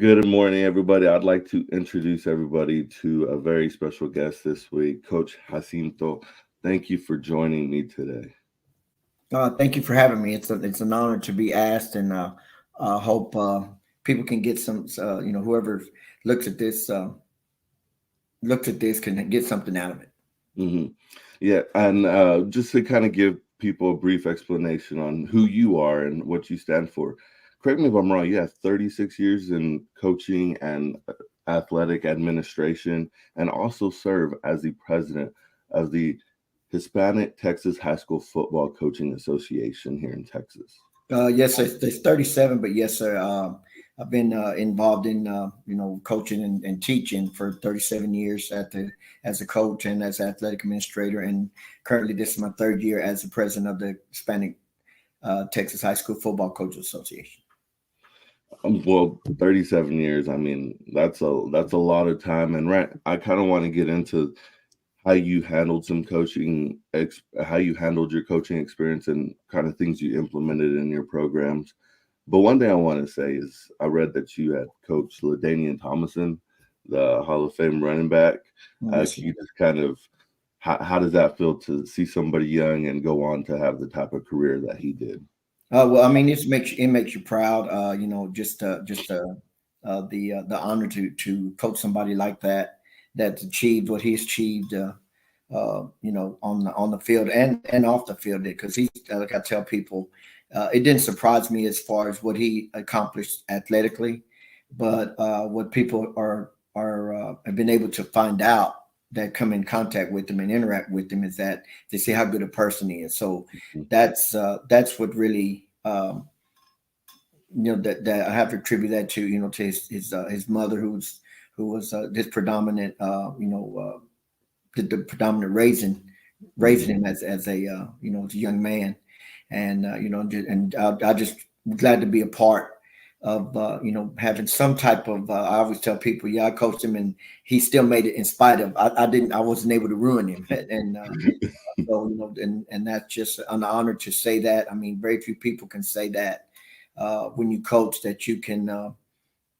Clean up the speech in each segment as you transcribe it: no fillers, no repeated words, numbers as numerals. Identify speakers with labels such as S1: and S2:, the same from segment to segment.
S1: Good morning, everybody. I'd like to introduce everybody to a very special guest this week, Coach Jacinto. Thank you for joining me today.
S2: Thank you for having me. It's an honor to be asked, and hope people can get some. Whoever looks at this can get something out of it.
S1: hmm Yeah, and just to kind of give people a brief explanation on who you are and what you stand for. Correct me if I'm wrong. You have 36 years in coaching and athletic administration, and also serve as the president of the Hispanic Texas High School Football Coaching Association here in Texas.
S2: Yes, sir. It's 37, but yes, sir. I've been involved in coaching and teaching for 37 years as a coach and as athletic administrator, and currently this is my third year as the president of the Hispanic Texas High School Football Coaches Association.
S1: Well, 37 years. I mean, that's a lot of time. And right, I kind of want to get into how you handled some how you handled your coaching experience and kind of things you implemented in your programs. But one thing I want to say is I read that you had coached LaDainian Tomlinson, the Hall of Fame running back.
S2: Yes,
S1: Can you just kind of how does that feel to see somebody young and go on to have the type of career that he did?
S2: well, I mean, it makes you proud. The honor to coach somebody like that that's achieved what he's achieved. On the field and off the field, because he's like I tell people, it didn't surprise me as far as what he accomplished athletically, but what people have been able to find out that come in contact with him and interact with him is that they see how good a person he is. So that's what really that I have to attribute that to to his mother who was his predominant the predominant raising him as a as a young man, and I just glad to be a part of having some type of. I always tell people, yeah, I coached him, and he still made it in spite of. I wasn't able to ruin him, and so and that's just an honor to say that. I mean, very few people can say that when you coach that you can.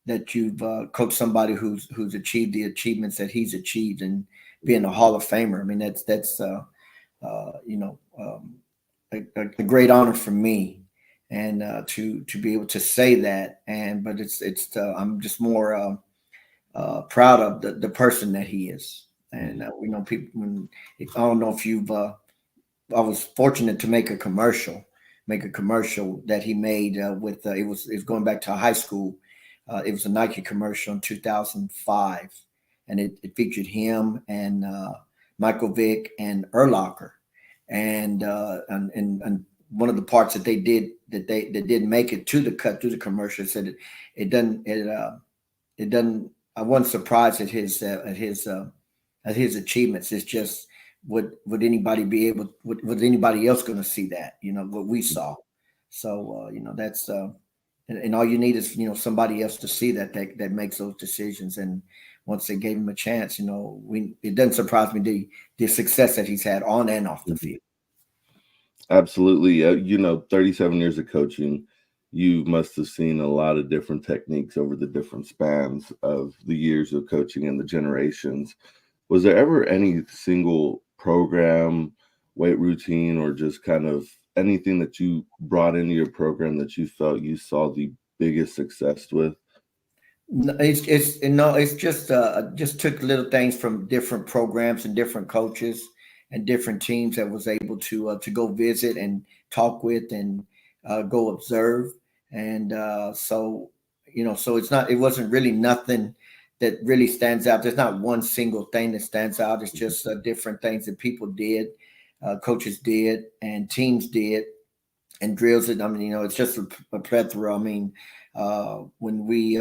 S2: That you've coached somebody who's achieved the achievements that he's achieved and being a Hall of Famer. I mean, that's a great honor for me, and to be able to say that. And but it's I'm just more proud of the person that he is. And people. I don't know if you've. I was fortunate to make a commercial that he made with it was going back to high school. It was a Nike commercial in 2005, and it featured him and Michael Vick and Urlacher, and one of the parts that they did that didn't make it to the cut through the commercial said it doesn't. I wasn't surprised at his achievements. It's just would anybody be able? Was anybody else going to see that? What we saw. So that's. And all you need is somebody else to see that makes those decisions. And once they gave him a chance, it doesn't surprise me the success that he's had on and off the field.
S1: Absolutely. 37 years of coaching, you must have seen a lot of different techniques over the different spans of the years of coaching and the generations. Was there ever any single program, weight routine, or just kind of anything that you brought into your program that you felt you saw the biggest success with?
S2: No, it's just took little things from different programs and different coaches and different teams that was able to go visit and talk with and go observe. And so it wasn't really nothing that really stands out. There's not one single thing that stands out. It's just different things that people did, coaches did, and teams did, and drills it. I mean, it's just a plethora. I mean, when we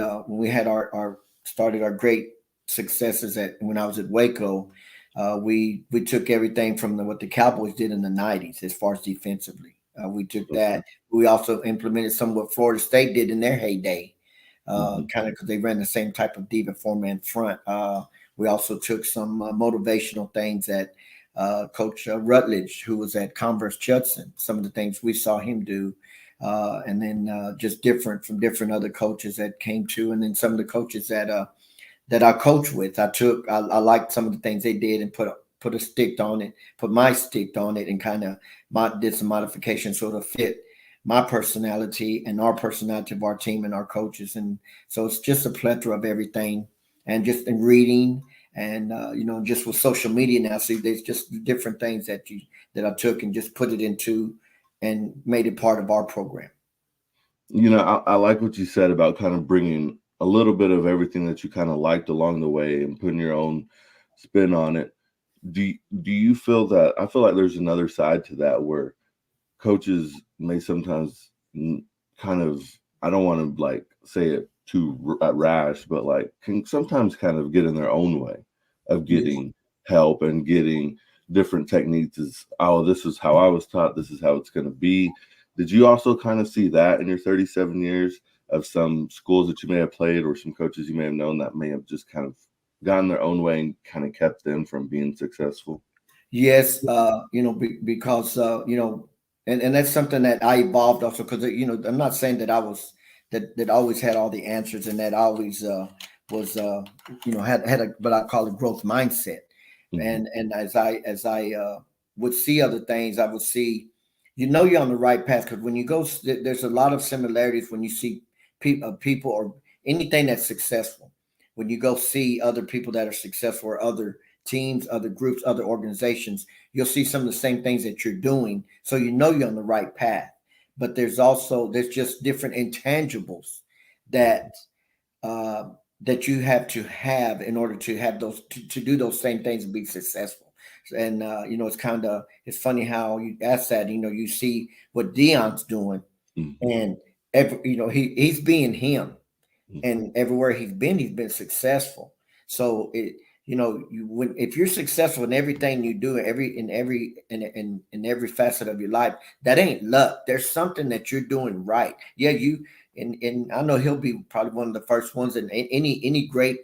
S2: had our started our great successes when I was at Waco, we took everything from what the Cowboys did in the '90s as far as defensively. We took that. We also implemented some of what Florida State did in their heyday, kind of because they ran the same type of diva four-man front. We also took some motivational things that Coach Rutledge, who was at Converse Judson, some of the things we saw him do. and then just different from different other coaches that came to, and then some of the coaches that I coach with. I liked some of the things they did and put a stick on it, put my stick on it, and kind of did some modifications sort of fit my personality and our personality of our team and our coaches. And so it's just a plethora of everything, and just in reading and just with social media now. See, there's just different things that I took and just put it into and made it part of our program.
S1: I like what you said about kind of bringing a little bit of everything that you kind of liked along the way and putting your own spin on it. Do you feel that? I feel like there's another side to that where coaches may sometimes kind of, I don't want to like say it too rash, but like can sometimes kind of get in their own way of
S2: Yes.
S1: getting help and getting different techniques. Is, oh, this is how I was taught, this is how it's going to be. Did you also kind of see that in your 37 years of some schools that you may have played or some coaches you may have known that may have just kind of gotten their own way and kind of kept them from being successful?
S2: Yes, because and that's something that I evolved also, because I'm not saying that I was that always had all the answers, and that I always was had a, but I call it growth mindset.
S1: Hmm.
S2: And as I would see other things, I would see, you're on the right path, because when you go, there's a lot of similarities when you see people or anything that's successful. When you go see other people that are successful, or other teams, other groups, other organizations, you'll see some of the same things that you're doing. So you're on the right path. But there's just different intangibles that uh, that you have to have in order to have those to do those same things and be successful. And it's funny how you ask that. You see what Dion's doing,
S1: Hmm.
S2: and he's being him,
S1: Hmm.
S2: and everywhere he's been successful. So if you're successful in everything you do, in every facet of your life, that ain't luck. There's something that you're doing right. Yeah, and I know he'll be probably one of the first ones, and any great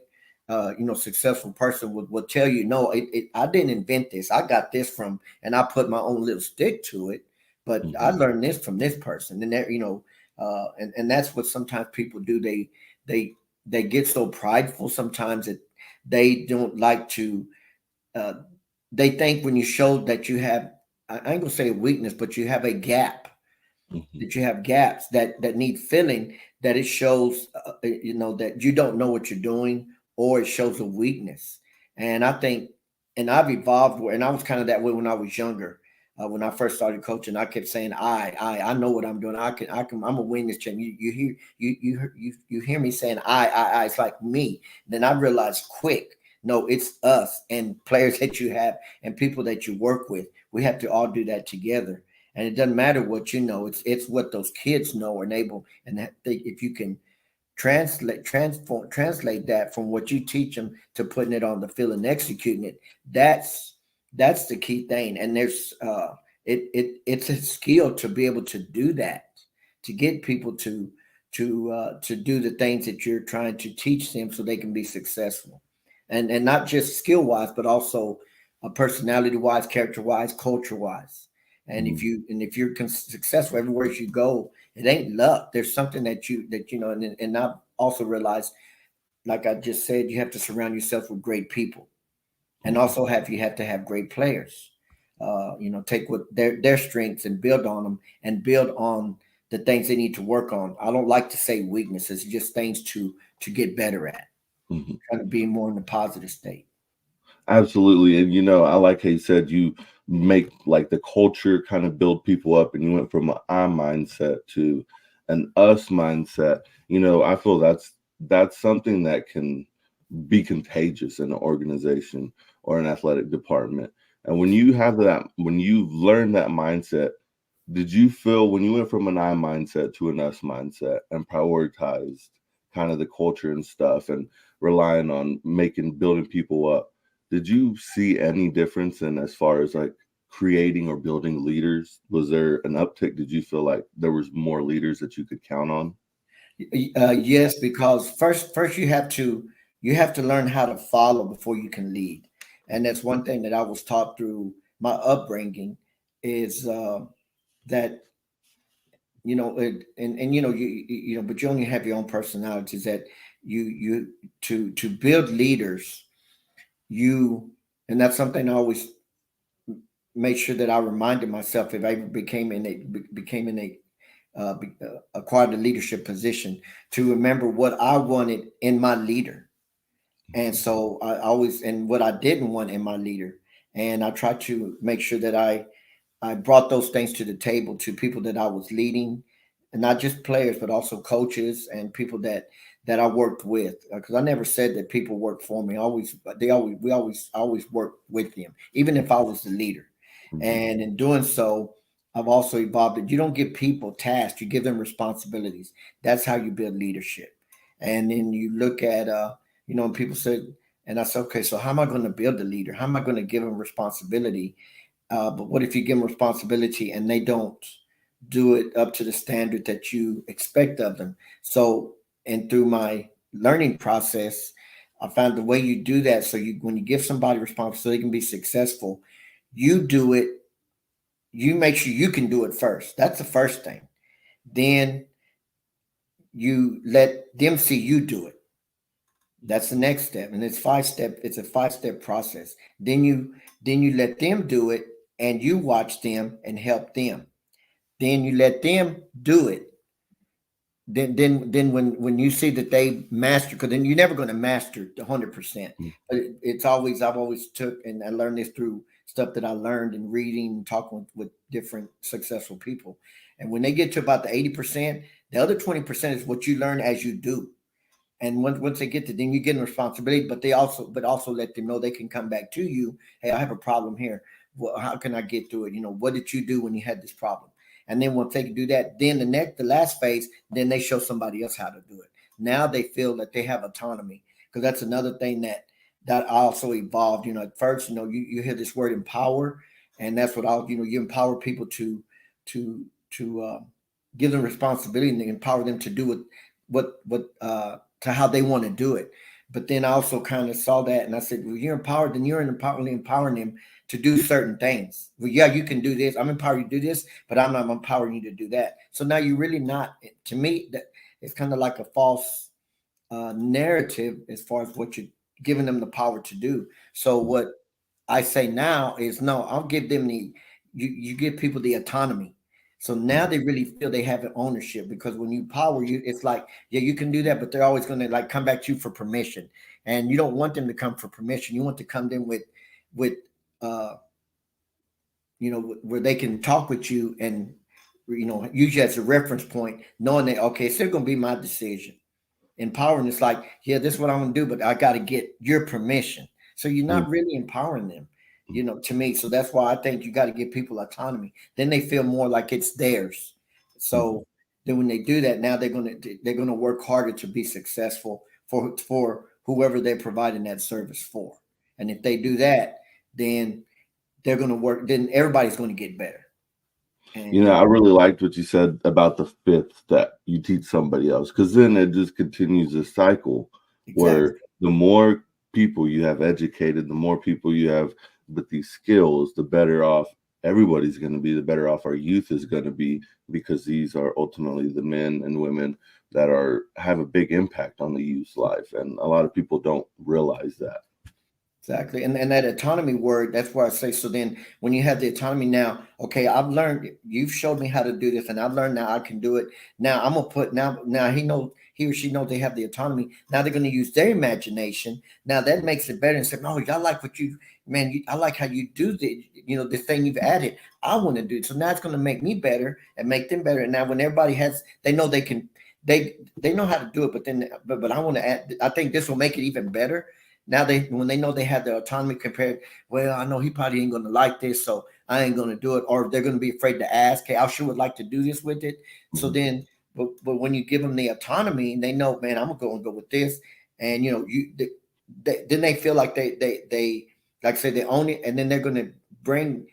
S2: successful person would tell you, no, I didn't invent this. I got this from, and I put my own little stick to it, but I
S1: Hmm.
S2: learned this from this person. And and that's what sometimes people do. They they get so prideful sometimes that they don't like to. Uh, they think when you show that you have, I ain't gonna say a weakness, but you have a gap,
S1: Hmm.
S2: that you have gaps that need filling, that it shows, that you don't know what you're doing, or it shows a weakness. And I think, and I've evolved and I was kind of that way when I was younger. When I first started coaching, I kept saying, I know what I'm doing. I'm gonna win this champ. You hear, you hear me saying, I. It's like me. Then I realized quick, no, it's us and players that you have and people that you work with. We have to all do that together. And it doesn't matter what you know; it's what those kids know and able. And if you can translate that from what you teach them to putting it on the field and executing it, that's the key thing. And it's a skill to be able to do that, to get people to do the things that you're trying to teach them so they can be successful, and not just skill wise, but also personality wise, character wise, culture wise. And
S1: Hmm.
S2: if you're successful everywhere you go, it ain't luck. There's something and I've also realized, like I just said, you have to surround yourself with great people, and
S1: Hmm.
S2: also you have to have great players. Take what their strengths and build on them, and build on the things they need to work on. I don't like to say weaknesses, just things to get better at,
S1: Hmm.
S2: kind of being more in the positive state.
S1: Absolutely. And I like how you said you make like the culture kind of build people up, and you went from an I mindset to an us mindset. I feel that's something that can be contagious in an organization or an athletic department. And when you learn that mindset, did you feel when you went from an I mindset to an us mindset and prioritized kind of the culture and stuff and relying on building people up, did you see any difference in as far as like creating or building leaders? Was there an uptick? Did you feel like there was more leaders that you could count on?
S2: Yes, because first you have to learn how to follow before you can lead, and that's one thing that I was taught through my upbringing, is that but you only have your own personalities that to build leaders, and that's something I always make sure that I reminded myself if I ever became in a acquired a leadership position, to remember what I wanted in my leader. And so I always, and what I didn't want in my leader. And I try to make sure that I brought those things to the table to people that I was leading, and not just players, but also coaches and people that I worked with. Because I never said that people worked for me. I always worked with them, even if I was the leader. And in doing so, I've also evolved that you don't give people tasks, you give them responsibilities. That's how you build leadership. And then you look at, and people said, and I said, okay, so how am I going to build a leader? How am I going to give them responsibility? But what if you give them responsibility and they don't do it up to the standard that you expect of them? So, and through my learning process, I found the way you do that. So when you give somebody responsibility so they can be successful, you do it. You make sure you can do it first. That's the first thing. Then you let them see you do it. That's the next step, and it's 5 step. It's a 5 step process. Then you let them do it, and you watch them and help them. Then you let them do it. Then when you see that they master, because then you're never going to master 100%. But it's always, I've always took, and I learned this through stuff that I learned and reading and talking with different successful people. And when they get to about the 80%, the other 20% is what you learn as you do. And once they get to, then you get them responsibility, but also let them know they can come back to you. Hey, I have a problem here. Well, how can I get through it? What did you do when you had this problem? And then once they can do that, then the last phase, then they show somebody else how to do it. Now they feel that they have autonomy, because that's another thing that also evolved. At first, you hear this word empower, and that's what you empower people to give them responsibility and empower them to do what to how they want to do it. But then I also kind of saw that, and I said, well, you're empowered, then you're empowering them to do certain things. Well, yeah, you can do this. I'm empowering you to do this, but I'm not empowering you to do that. So now you're really not. To me, that it's kind of like a false narrative as far as what you're giving them the power to do. So what I say now is, no, I'll give them you give people the autonomy. So now they really feel they have an ownership, because when you power you, it's like, yeah, you can do that, but they're always going to like come back to you for permission. And you don't want them to come for permission. You want to come in with uh where they can talk with you and use you as a reference point, knowing that, okay, it's still going to be my decision. Empowering is like, yeah, this is what I'm going to do, but I got to get your permission. So you're not really empowering them, to me. So that's why I think you got to give people autonomy. Then they feel more like it's theirs. So then when they do that, now they're gonna work harder to be successful for whoever they're providing that service for. And if they do that, then they're going to work. Then everybody's going to get better. And
S1: I really liked what you said about the fifth step. You teach somebody else, because then it just continues a cycle where the more people you have educated, the more people you have with these skills, the better off everybody's going to be, the better off our youth is going to be, because these are ultimately the men and women that have a big impact on the youth's life. And a lot of people don't realize that.
S2: Exactly. And that autonomy word, that's where I say, so then when you have the autonomy now, okay, I've learned, you've showed me how to do this, and I've learned now I can do it. Now I'm gonna put now he or she knows they have the autonomy. Now they're gonna use their imagination. Now that makes it better, and say, no, I like what I like how you do the thing you've added. I want to do it. So now it's gonna make me better and make them better. And now when everybody they know they can, they know how to do it, but I want to add, I think this will make it even better. Now when they know they have the autonomy compared, well, I know he probably ain't going to like this, so I ain't going to do it. Or they're going to be afraid to ask, hey, I sure would like to do this with it. So then, but when you give them the autonomy, they know, man, I'm going to go with this. And, then they feel like they like I said, they own it. And then they're going to bring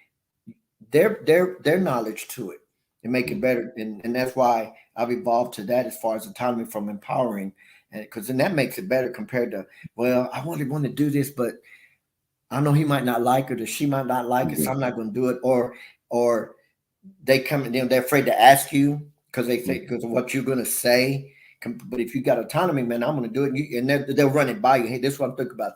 S2: their knowledge to it and make it better. And that's why I've evolved to that as far as autonomy from empowering. Because then that makes it better compared to, well, I really want to do this, but I know he might not like it or she might not like it, so I'm not going to do it. Or they come and they're afraid to ask you because they say because of what you're going to say. But if you got autonomy, man, I'm going to do it. And they'll run it by you. Hey, this is what I'm thinking about.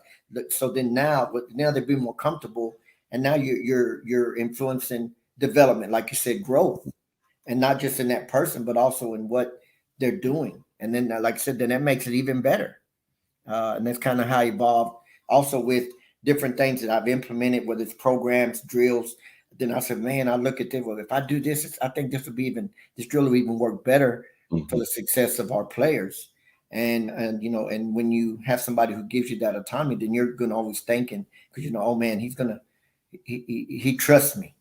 S2: So then now they're being more comfortable, and now you're influencing development, like you said, growth, and not just in that person, but also in what they're doing. And then, like I said, then that makes it even better. And that's kind of how I evolved. Also with different things that I've implemented, whether it's programs, drills. Then I said, man, I look at this. Well, if I do this, I think this drill will even work better for the success of our players. And and when you have somebody who gives you that autonomy, then you're going to always thinking because oh man, he trusts me,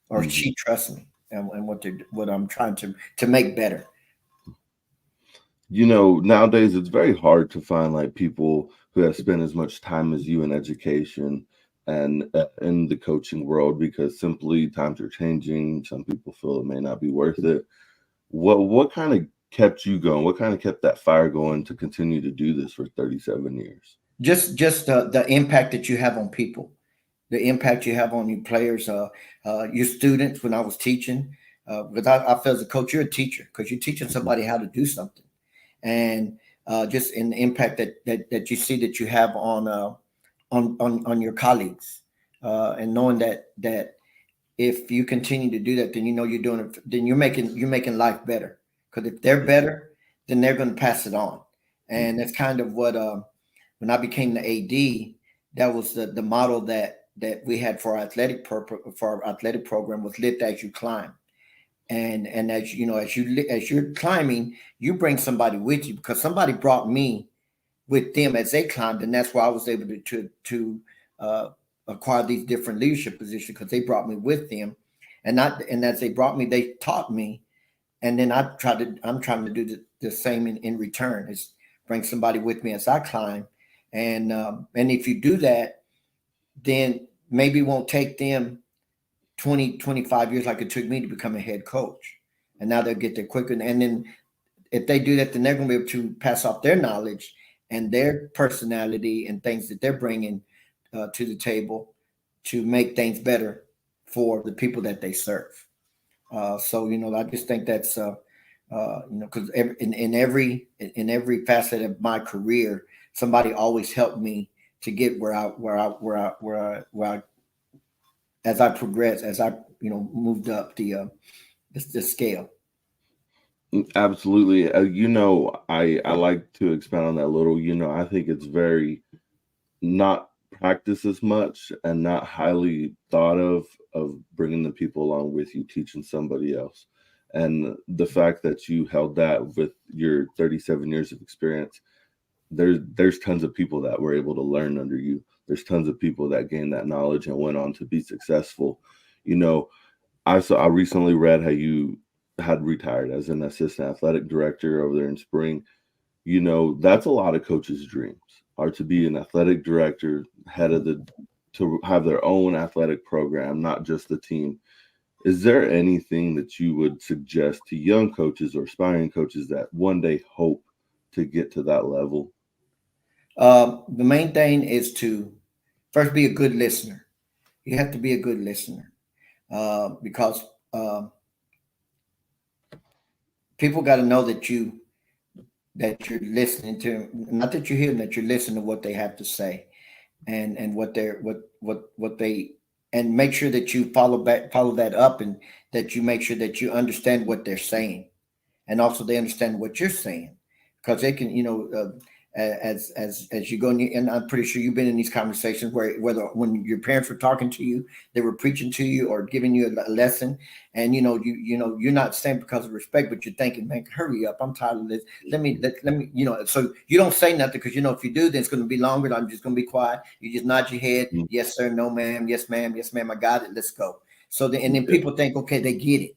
S2: or she trusts me, and what I'm trying to make better.
S1: Nowadays it's very hard to find like people who have spent as much time as you in education and in the coaching world, because simply times are changing. Some people feel it may not be worth it. What kind of kept you going? What kind of kept that fire going to continue to do this for 37 years?
S2: Just the impact that you have on people, the impact you have on your players, your students. When I was teaching, because I feel as a coach, you're a teacher because you're teaching somebody how to do something, and just in the impact that you see that you have on your colleagues, and knowing that if you continue to do that, then you're doing it. Then you're making life better, because if they're better, then they're going to pass it on, and that's kind of what when I became the AD, that was the model that we had for our athletic program was lift as you climb. And as as you're climbing, you bring somebody with you, because somebody brought me with them as they climbed, and that's why I was able to acquire these different leadership positions, because they brought me with them, and as they brought me, they taught me, and then I'm trying to do the same in return, is bring somebody with me as I climb, and if you do that, then maybe it won't take them 20-25 years like it took me to become a head coach. And now they'll get there quicker. And then if they do that, then they're going to be able to pass off their knowledge and their personality and things that they're bringing to the table to make things better for the people that they serve. So I just think that's because in every facet of my career, somebody always helped me to get where I as I progressed, as I moved up the scale.
S1: Absolutely. I like to expand on that a little. I think it's very not practiced as much and not highly thought of bringing the people along with you, teaching somebody else. And the fact that you held that with your 37 years of experience, there's tons of people that were able to learn under you. There's tons of people that gained that knowledge and went on to be successful. I recently read how you had retired as an assistant athletic director over there in spring. That's a lot of coaches' dreams, are to be an athletic director, to have their own athletic program, not just the team. Is there anything that you would suggest to young coaches or aspiring coaches that one day hope to get to that level?
S2: The main thing is to first be a good listener. You have to be a good listener, because people got to know that you're listening to, not that you hear them, that you're listening to what they have to say, and what they, and make sure that you follow that up, and that you make sure that you understand what they're saying, and also they understand what you're saying, because they can as you go in, and I'm pretty sure you've been in these conversations where whether when your parents were talking to you, they were preaching to you or giving you a lesson, and you're not saying because of respect, but you're thinking, man, hurry up, I'm tired of this. Let me so you don't say nothing, because if you do, then it's going to be longer, and I'm just going to be quiet. You just nod your head, yes sir, no ma'am, yes ma'am, yes ma'am, I got it, let's go. So then people think, okay, they get it,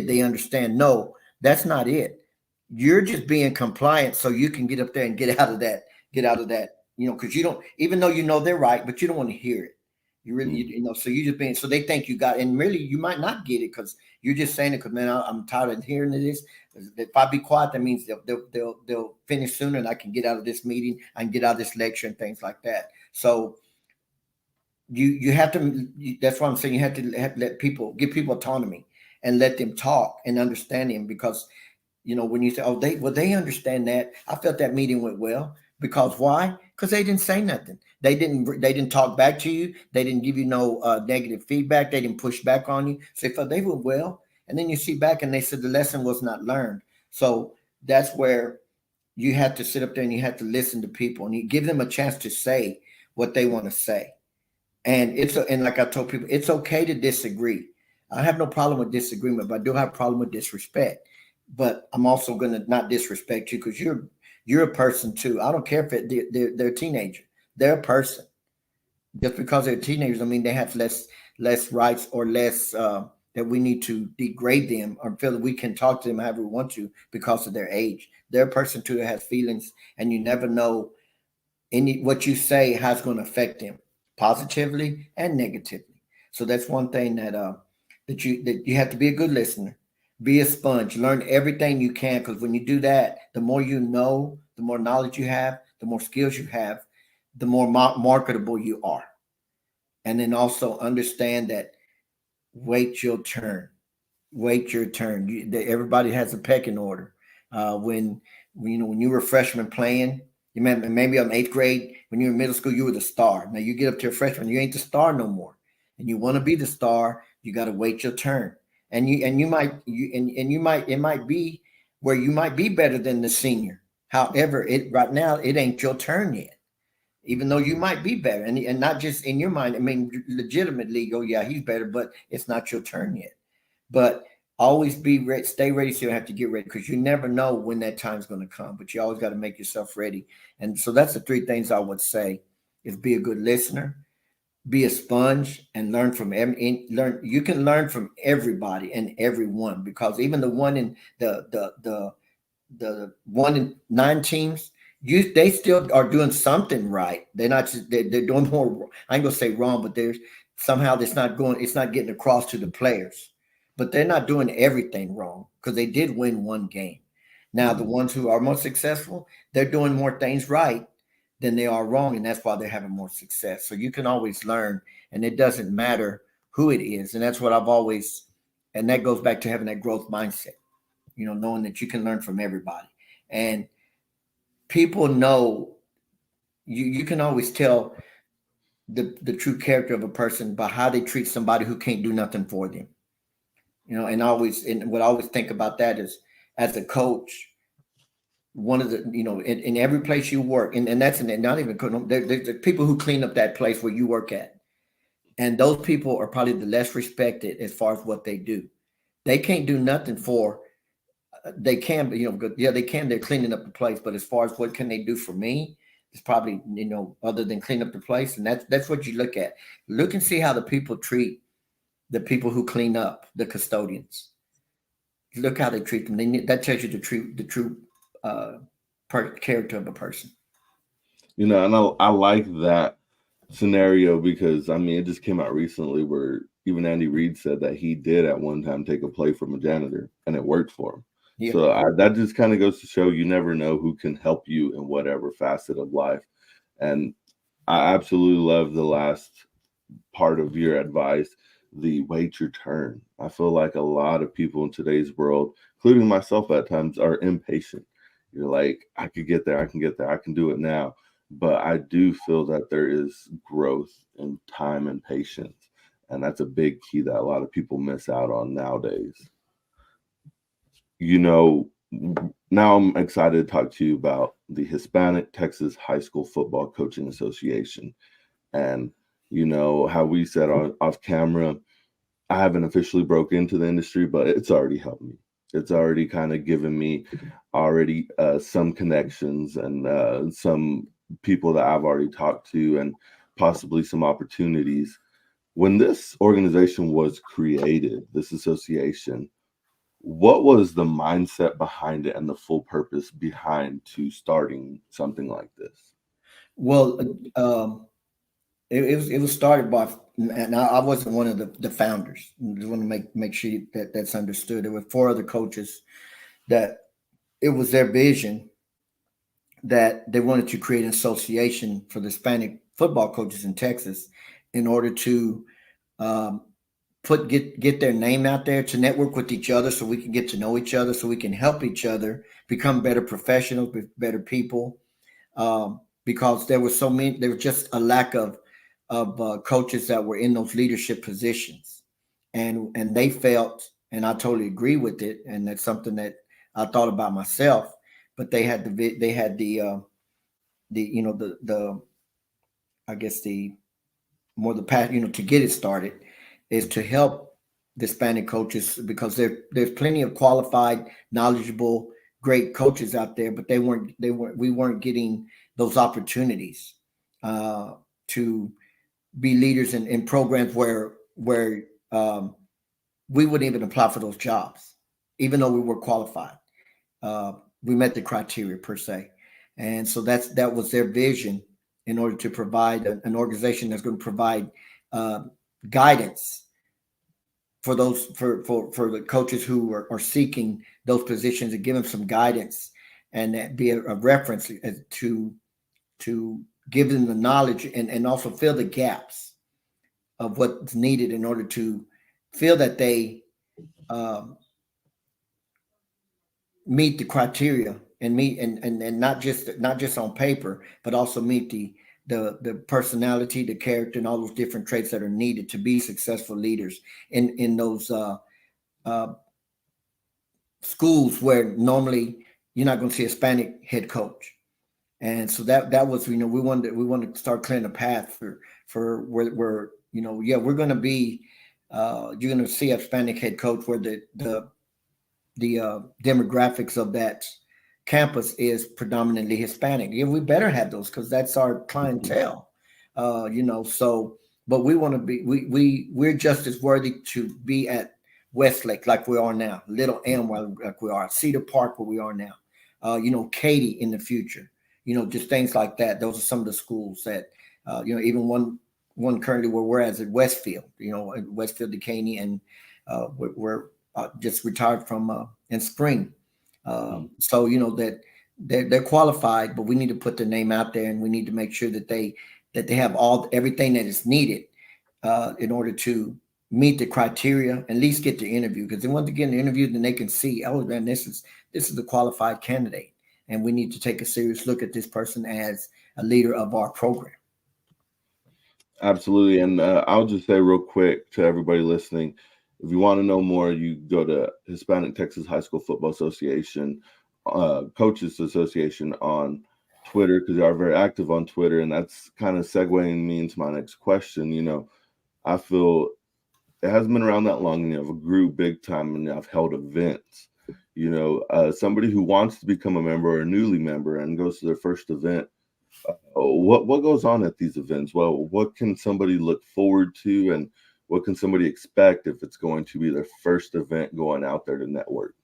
S2: they understand. No, that's not it. You're just being compliant so you can get up there and get out of that, because you don't, even though they're right, but you don't want to hear it. You really, so you just being, so they think you got, and really you might not get it because you're just saying it because, man, I'm tired of hearing this. If I be quiet, that means they'll finish sooner, and I can get out of this meeting, I can get out of this lecture and things like that. So you have to, that's why I'm saying you have to let people, give people autonomy, and let them talk and understand them. Because, when you say, oh, they understand that. I felt that meeting went well. Because why? Because they didn't say nothing. They didn't talk back to you. They didn't give you no negative feedback. They didn't push back on you. So they felt they went well. And then you see back and they said the lesson was not learned. So that's where you have to sit up there and you have to listen to people and you give them a chance to say what they want to say. And and like I told people, it's okay to disagree. I have no problem with disagreement, but I do have a problem with disrespect. But I'm also going to not disrespect you because you're a person too. I don't care if they're a teenager. They're a person. Just because they're teenagers, I mean they have less rights or less that we need to degrade them or feel that we can talk to them however we want to because of their age. They're a person too that has feelings, and you never know what you say how it's going to affect them positively and negatively. So that's one thing that you have to be a good listener, be a sponge, learn everything you can, because when you do that, the more you know, the more knowledge you have, the more skills you have, the more marketable you are. And then also understand that wait your turn. Wait your turn. Everybody has a pecking order. When you were a freshman playing, you remember maybe on eighth grade when you were in middle school, you were the star. Now you get up to a freshman, you ain't the star no more, and you want to be the star. You got to wait your turn, and it might be where you might be better than the senior. However, right now it ain't your turn yet, even though you might be better, and not just in your mind. I mean, legitimately, go, yeah, he's better, but it's not your turn yet. But always be ready, stay ready, so you have to get ready because you never know when that time's going to come. But you always got to make yourself ready. And so that's the three things I would say: is be a good listener, be a sponge, and learn from learn. You can learn from everybody and everyone because even the one in the 1 in 9 teams, they still are doing something right. They're not just they're doing more. I ain't gonna say wrong, but there's somehow it's not getting across to the players. But they're not doing everything wrong because they did win one game. Now the ones who are most successful, they're doing more things right than they are wrong, and that's why they're having more success. So you can always learn, and it doesn't matter who it is, and that's what I've always. And that goes back to having that growth mindset, knowing that you can learn from everybody. And people know you can always tell the true character of a person by how they treat somebody who can't do nothing for them. And what I always think about that is as a coach, one of the, in every place you work, and that's not even there's people who clean up that place where you work at. And those people are probably the less respected as far as what they do. They can't do nothing for they can, but yeah, they can. They're cleaning up the place, but as far as what can they do for me, it's probably other than clean up the place, and that's what you look at. Look and see how the people treat the people who clean up, the custodians. Look how they treat them. That tells you the true uh, character of a person.
S1: And I like that scenario because I mean it just came out recently where even Andy Reid said that he did at one time take a play from a janitor and it worked for him. Yeah. So that just kind of goes to show you never know who can help you in whatever facet of life. And I absolutely love the last part of your advice, the wait your turn. I feel like a lot of people in today's world, including myself at times, are impatient. You're like, I could get there, I can get there, I can do it now. But I do feel that there is growth in time and patience. And that's a big key that a lot of people miss out on nowadays. Now I'm excited to talk to you about the Hispanic Texas High School Football Coaching Association. And how we said off camera, I haven't officially broke into the industry, but it's already helped me. It's already kind of given me some connections and some people that I've already talked to and possibly some opportunities. When this organization was created, this association, what was the mindset behind it and the full purpose behind to starting something like this?
S2: Well, it was started by, and I wasn't one of the founders. I just want to make sure that's understood. There were 4 other coaches that it was their vision that they wanted to create an association for the Hispanic football coaches in Texas in order to get their name out there, to network with each other so we can get to know each other, so we can help each other become better professionals, better people. Because there was just a lack of coaches that were in those leadership positions, and they felt, and I totally agree with it, and that's something that I thought about myself. But they had the I guess the more the path, to get it started, is to help the Hispanic coaches, because there's plenty of qualified, knowledgeable, great coaches out there, but we weren't getting those opportunities to be leaders in programs where we wouldn't even apply for those jobs, even though we were qualified. We met the criteria per se, and so that was their vision, in order to provide an organization that's going to provide guidance for those for the coaches who are seeking those positions, and give them some guidance, and that be a reference to give them the knowledge, and also fill the gaps of what's needed in order to feel that they meet the criteria, and meet and not just on paper, but also meet the personality, the character, and all those different traits that are needed to be successful leaders in those schools where normally you're not going to see a Hispanic head coach. And so that was, we wanted to start clearing a path for where we're going to be. You're going to see a Hispanic head coach where the demographics of that campus is predominantly Hispanic. Yeah, we better have those, because that's our clientele. So, but we want to be, we're just as worthy to be at Westlake like we are now, Little M like we are, Cedar Park where we are now, Katy in the future, just things like that. Those are some of the schools that, even one currently where we're at Westfield, Westfield, Decaney, and we're just retired from in spring. So that they're qualified, but we need to put their name out there, and we need to make sure that they have everything that is needed in order to meet the criteria, at least get the interview. Because they want to get an interview, then they can see, oh man, this is the qualified candidate, and we need to take a serious look at this person as a leader of our program.
S1: Absolutely. And I'll just say real quick to everybody listening, if you want to know more, you go to Hispanic Texas High School Football Association, Coaches Association on Twitter, because they are very active on Twitter. And that's kind of segueing me into my next question. I feel it hasn't been around that long, I've grew big time, and I've held events. Somebody who wants to become a member or a newly member and goes to their first event, what goes on at these events? Well, what can somebody look forward to, and what can somebody expect if it's going to be their first event going out there to network?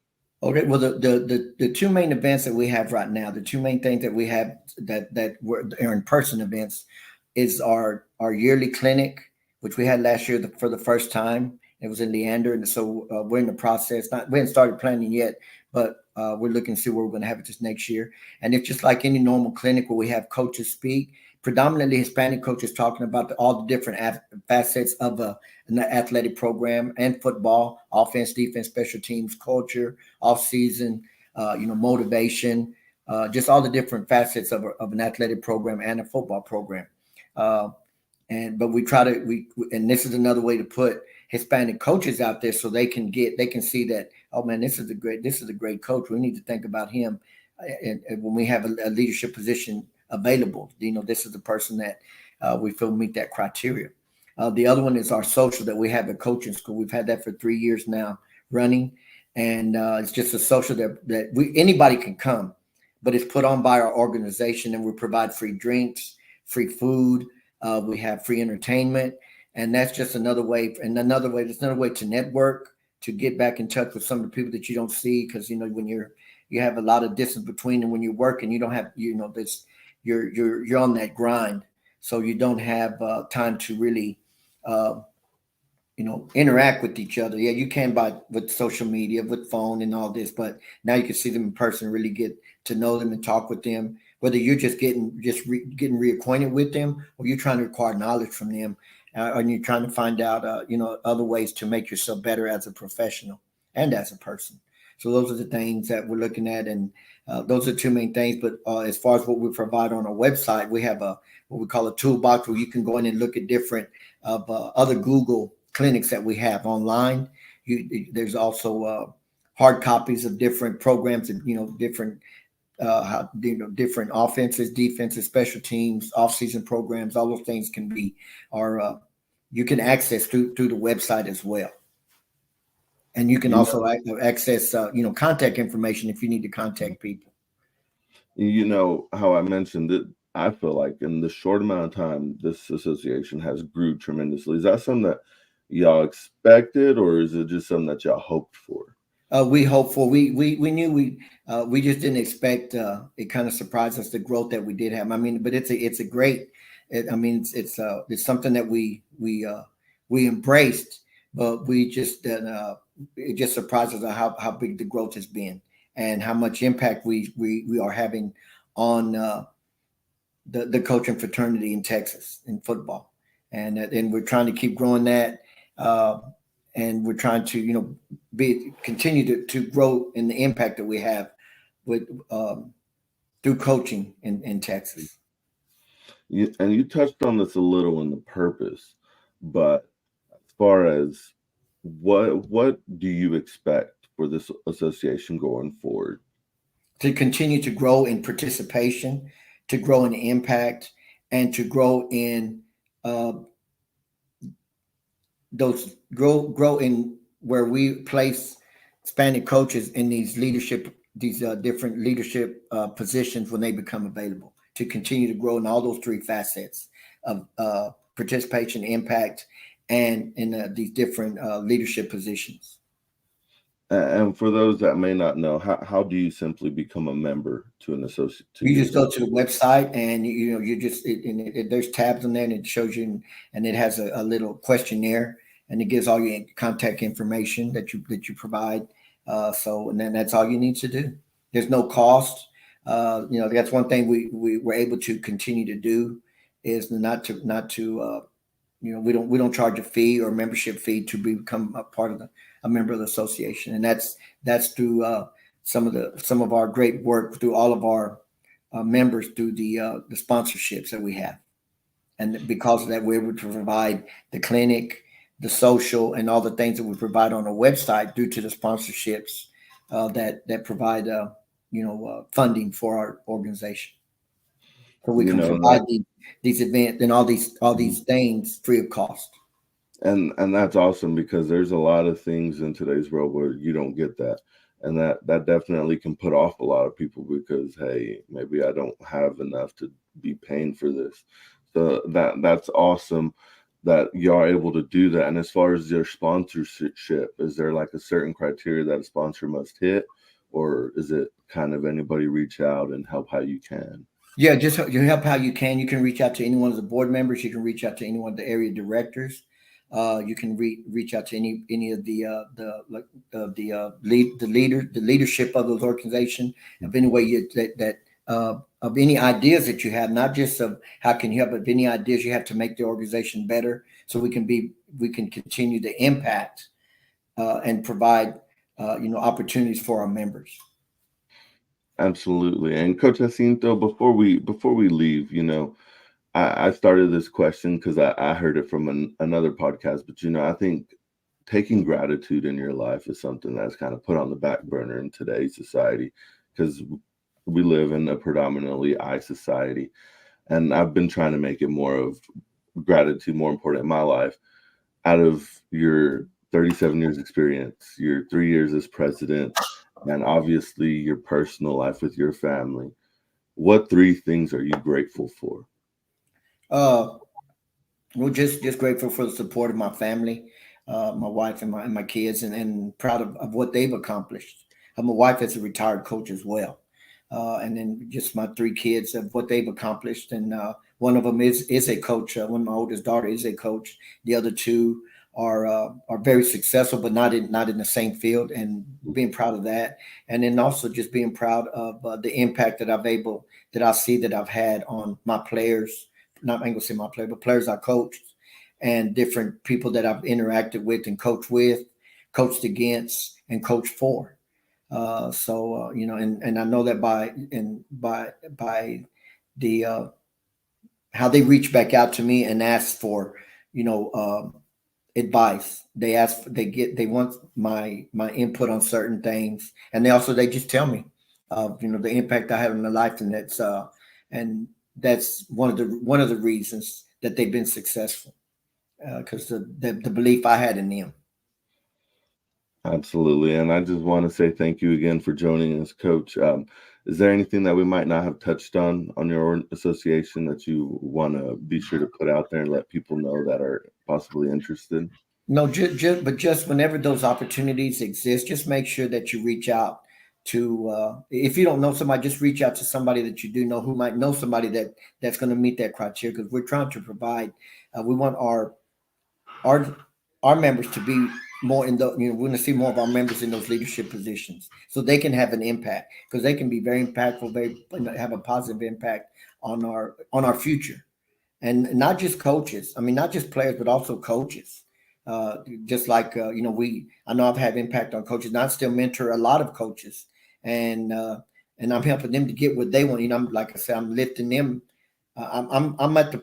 S2: Okay, well, the two main events that we have right now, the two main things that we have that were in-person events, is our yearly clinic, which we had last year for the first time. It was in Leander, and so we're in the process. We haven't started planning yet, but we're looking to see where we're going to have it this next year. And it's just like any normal clinic where we have coaches speak, predominantly Hispanic coaches, talking about all the different facets of an athletic program and football, offense, defense, special teams, culture, off season, motivation, just all the different facets of an athletic program and a football program. But we try to, and this is another way to put Hispanic coaches out there, so they can see that, oh man, this is a great coach. We need to think about him. And when we have a leadership position available, this is the person that we feel meet that criteria. The other one is our social that we have at coaching school. We've had that for 3 years now running, and it's just a social that anybody can come, but it's put on by our organization, and we provide free drinks, free food. We have free entertainment, and that's just another way. And there's another way to network, to get back in touch with some of the people that you don't see, because when you have a lot of distance between them when you're working, you don't have this. You're on that grind, so you don't have time to really interact with each other. Yeah, you can with social media, with phone and all this, but now you can see them in person, really get to know them and talk with them, whether you're just getting reacquainted with them, or you're trying to acquire knowledge from them. and you're trying to find out, other ways to make yourself better as a professional and as a person. So those are the things that we're looking at, and those are two main things. But as far as what we provide on our website, we have what we call a toolbox where you can go in and look at different other Google clinics that we have online. There's also hard copies of different programs and different different offenses, defenses, special teams, off-season programs. All those things can be you can access through the website as well. And you can also access contact information if you need to contact people.
S1: You know how I mentioned it. I feel like in the short amount of time, this association has grew tremendously. Is that something that y'all expected, or is it just something that y'all hoped for?
S2: We hope for. We knew we just didn't expect. It kind of surprised us the growth that we did have. I mean, but it's a great. It's something that we embraced, but we just it just surprised us how big the growth has been and how much impact we are having on the coaching fraternity in Texas in football, and we're trying to keep growing that. And we're trying to, continue to grow in the impact that we have with through coaching in Texas.
S1: You touched on this a little in the purpose, but as far as what do you expect for this association going forward?
S2: To continue to grow in participation, to grow in impact, and to grow in grow in where we place Hispanic coaches in these different leadership positions when they become available, to continue to grow in all those three facets of participation, impact, and in these different leadership positions.
S1: And for those that may not know, how do you simply become a member to an associate?
S2: You just go to the website, and there's tabs on there, and it shows you, and it has a little questionnaire, and it gives all your contact information that you provide. And then that's all you need to do. There's no cost. That's one thing we were able to continue to do is not to we don't charge a fee or membership fee to become a member of the association, and that's through some of our great work through all of our members through the sponsorships that we have, and because of that, we're able to provide the clinic, the social, and all the things that we provide on our website due to the sponsorships that provide funding for our organization, so we can provide these events and all these things free of cost.
S1: And that's awesome, because there's a lot of things in today's world where you don't get that. And that definitely can put off a lot of people because, hey, maybe I don't have enough to be paying for this. So that's awesome that you are able to do that. And as far as your sponsorship, is there like a certain criteria that a sponsor must hit, or is it kind of anybody reach out and help how you can?
S2: Yeah, just you help how you can. You can reach out to any one of the board members. You can reach out to any one of the area directors. You can reach out to any of the leadership of those organizations. Of any way of any ideas that you have, not just of how can you help, but any ideas you have to make the organization better, so we can continue to impact and provide opportunities for our members.
S1: Absolutely. And Coach Jacinto, before we leave, I started this question because I heard it from another podcast, but I think taking gratitude in your life is something that's kind of put on the back burner in today's society, because we live in a predominantly I society, and I've been trying to make it more of gratitude more important in my life. Out of your 37 years experience, your 3 years as president, and obviously your personal life with your family, what 3 things are you grateful for?
S2: Well, just grateful for the support of my family, my wife and my kids, and proud of what they've accomplished. My wife is a retired coach as well, and then just my 3 kids of what they've accomplished. And one of them is a coach. One of my oldest daughter is a coach. The other 2 are very successful, but not in the same field, and being proud of that. And then also just being proud of the impact that I see that I've had on my players. Not I'm gonna say my player, but players I coached, and different people that I've interacted with and coached with, coached against, and coached for. And I know that by the how they reach back out to me and ask for, advice. They want my input on certain things, and they just tell me, the impact I have in their life, and that's one of the reasons that they've been successful, because the belief I had in them.
S1: Absolutely. And I just want to say thank you again for joining us, Coach. Is there anything that we might not have touched on your association that you want to be sure to put out there and let people know that are possibly interested?
S2: No, just whenever those opportunities exist, just make sure that you reach out to, if you don't know somebody, just reach out to somebody that you do know who might know somebody that's going to meet that criteria, because we're trying to provide, we want our members to be more we want to see more of our members in those leadership positions so they can have an impact, because they can be very impactful, have a positive impact on our future. And not just coaches. I mean, not just players, but also coaches. Just like I know I've had impact on coaches, and I still mentor a lot of coaches, and I'm helping them to get what they want. I'm, like I said, I'm lifting them. I'm at the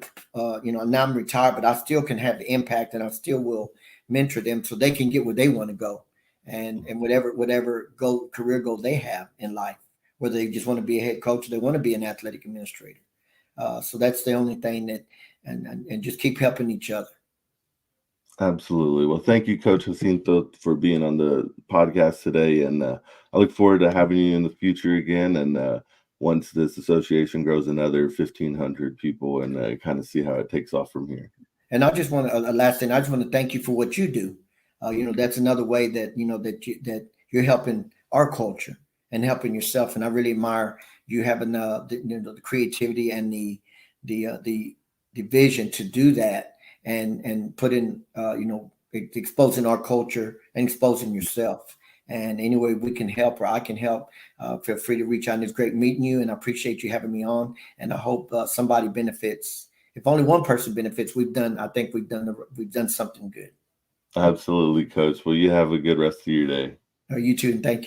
S2: now I'm retired, but I still can have the impact, and I still will mentor them so they can get where they want to go, and whatever career goal they have in life, whether they just want to be a head coach or they want to be an athletic administrator. So that's the only thing that, and just keep helping each other.
S1: Absolutely. Well, thank you, Coach Jacinto, for being on the podcast today. And I look forward to having you in the future again. And once this association grows another 1,500 people, and kind of see how it takes off from here.
S2: And I just want to, last thing, I just want to thank you for what you do. That's another way that, that you're helping our culture and helping yourself. And I really admire you having the creativity and the vision to do that, and put in, exposing our culture and exposing yourself. And any way we can help or I can help, feel free to reach out. And it's great meeting you, and I appreciate you having me on. And I hope somebody benefits. If only one person benefits, I think we've done something good.
S1: Absolutely, Coach. Well, you have a good rest of your day.
S2: You too, and thank you.